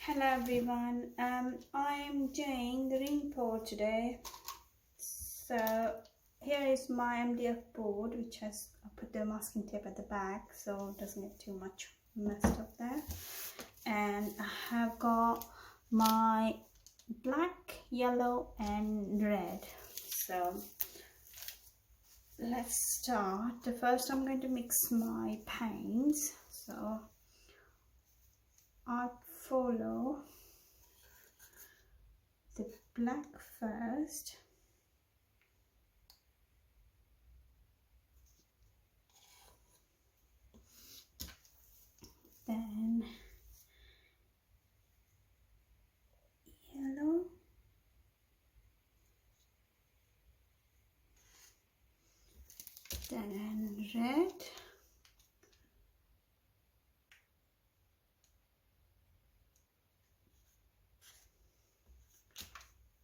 Hello everyone, I am doing the ring pour today. So here is my MDF board, which has I put the masking tape at the back so it doesn't get too much messed up there. And I have got my black, yellow and red. So let's start. First I'm going to mix my paints. So I follow the black first, then yellow, then red,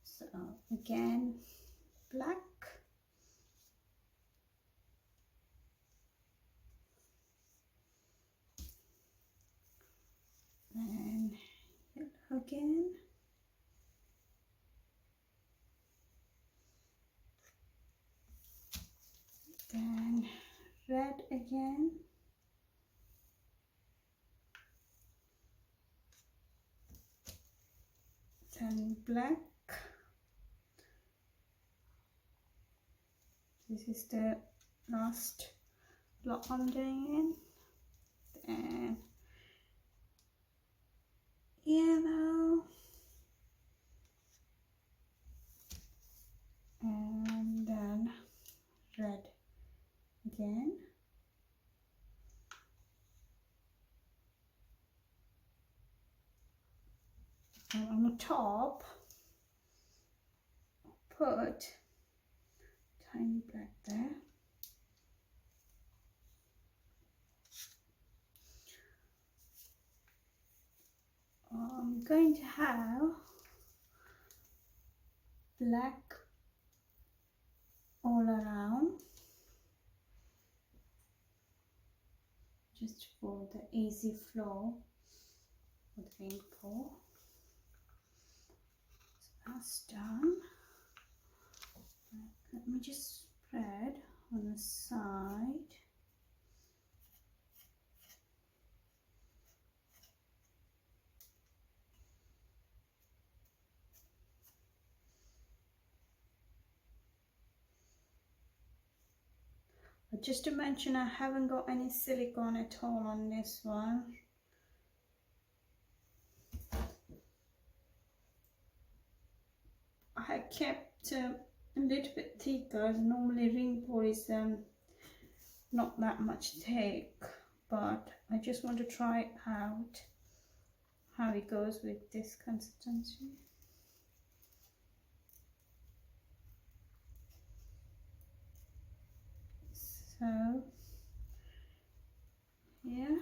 so again black, then yellow again, then red again, then black. This is the last block I'm doing in, then yellow, and then red again, and on the top put tiny black there. I'm going to have black all around, just for the easy flow of the ring pour. So that's done. Let me just spread on the side. But just to mention, I haven't got any silicone at all on this one. I kept a little bit thicker, as normally ring pour is not that much thick, but I just want to try out how it goes with this consistency. So yeah,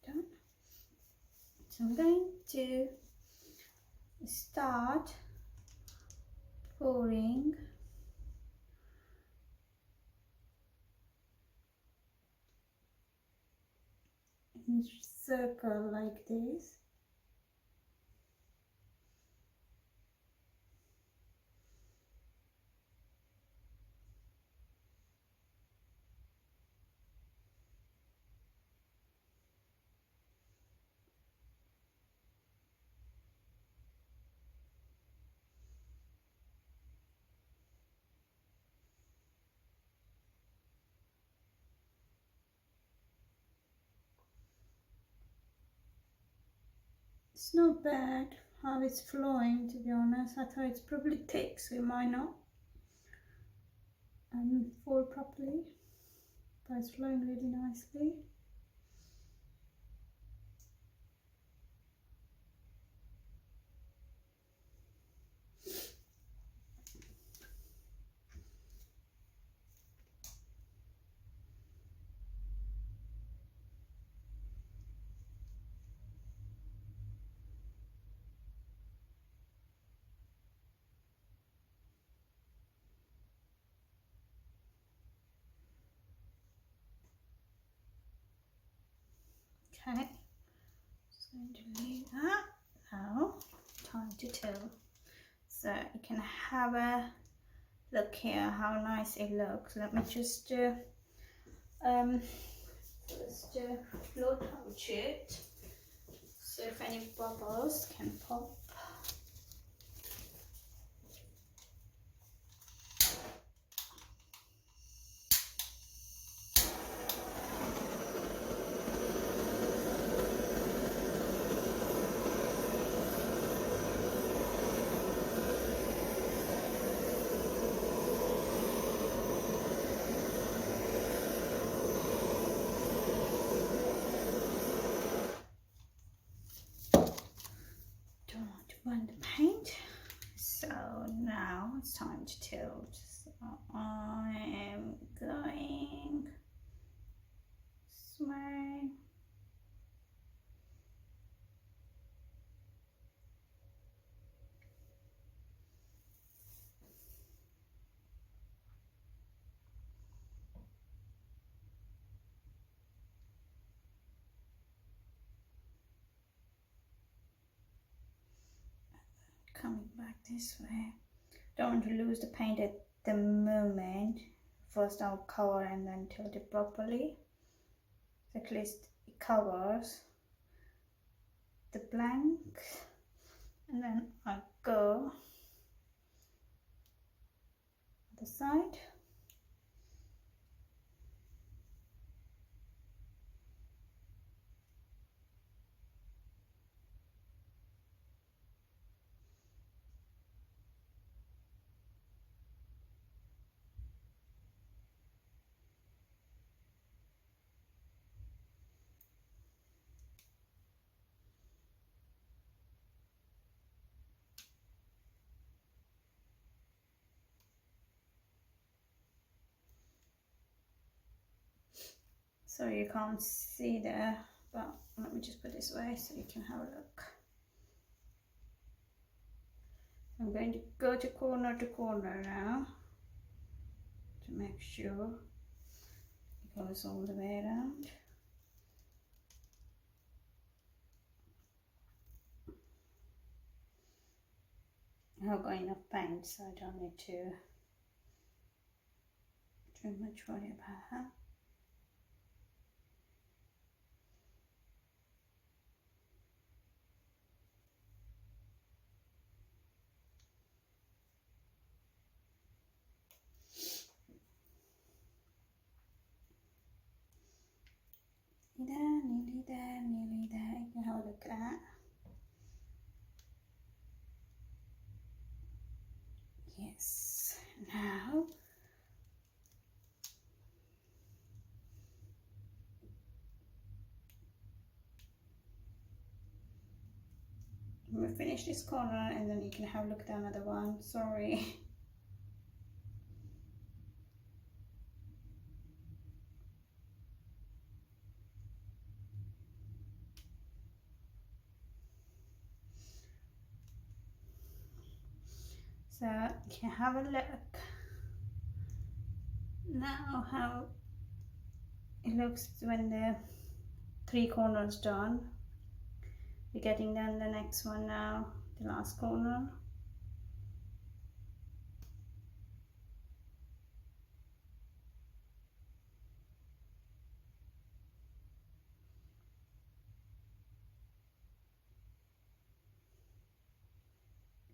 done. So I'm going to start pouring in circle like this. It's not bad how it's flowing, to be honest. I thought it's probably thick, so it might not fall properly, but it's flowing really nicely. Okay, just going to leave that. too. So you can have a look here how nice it looks. Let me just Floetrol it, so if any bubbles can pop. Burn the paint. So now it's time to tilt. So I am going this way. Coming back this way. Don't want to lose the paint at the moment. First I'll cover and then tilt it properly. At least it covers the blank, and then I go the side. So you can't see there, but let me just put it this way so you can have a look. I'm going to go to corner now to make sure it goes all the way around. I've got enough paint, so I don't need to too much worry about that. Nearly there. You can have a look at that. Yes, now we'll finish this corner and then you can have a look at another one. Sorry. So you can have a look now how it looks when the 3 corners done. We're getting done the next one now, the last corner.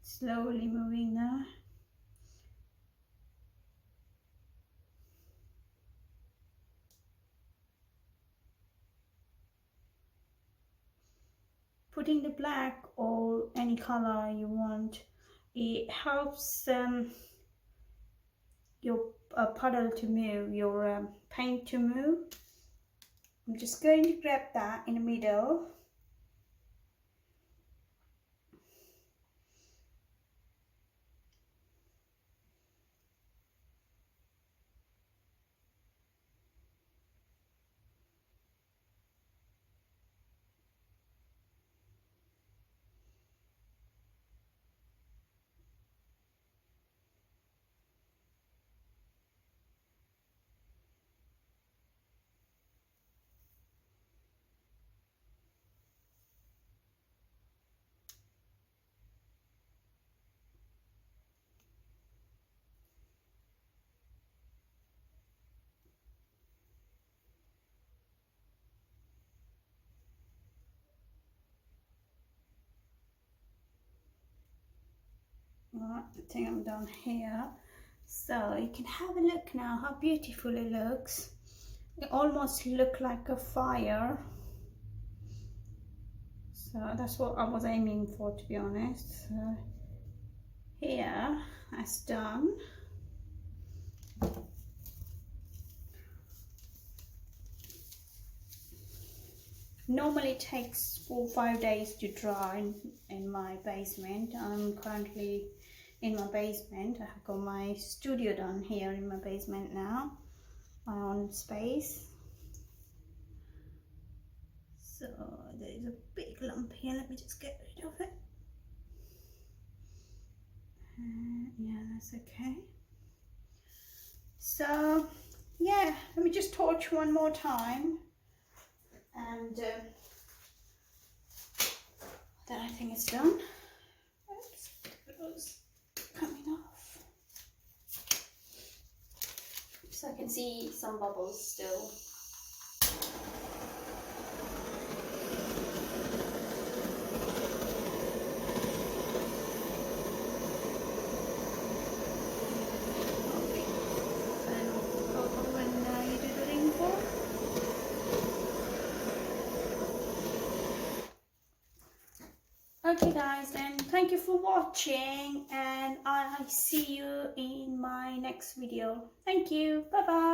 Slowly moving now. Putting the black or any color you want, it helps your puddle to move, your paint to move. I'm just going to grab that in the middle. Right, I think I'm done here. So you can have a look now how beautiful it looks. It almost looks like a fire. So that's what I was aiming for, to be honest. So here, that's done. Normally it takes 4 or 5 days to dry in my basement. I'm currently in my basement. I have got my studio done here in my basement now, my own space. So there is a big lump here, let me just get rid of it. Yeah, that's okay. So yeah, let me just torch one more time, and then I think it's done. Oops, it was coming off. So I can see some bubbles still. Okay guys, then thank you for watching, and I see you in my next video. Thank you, bye bye.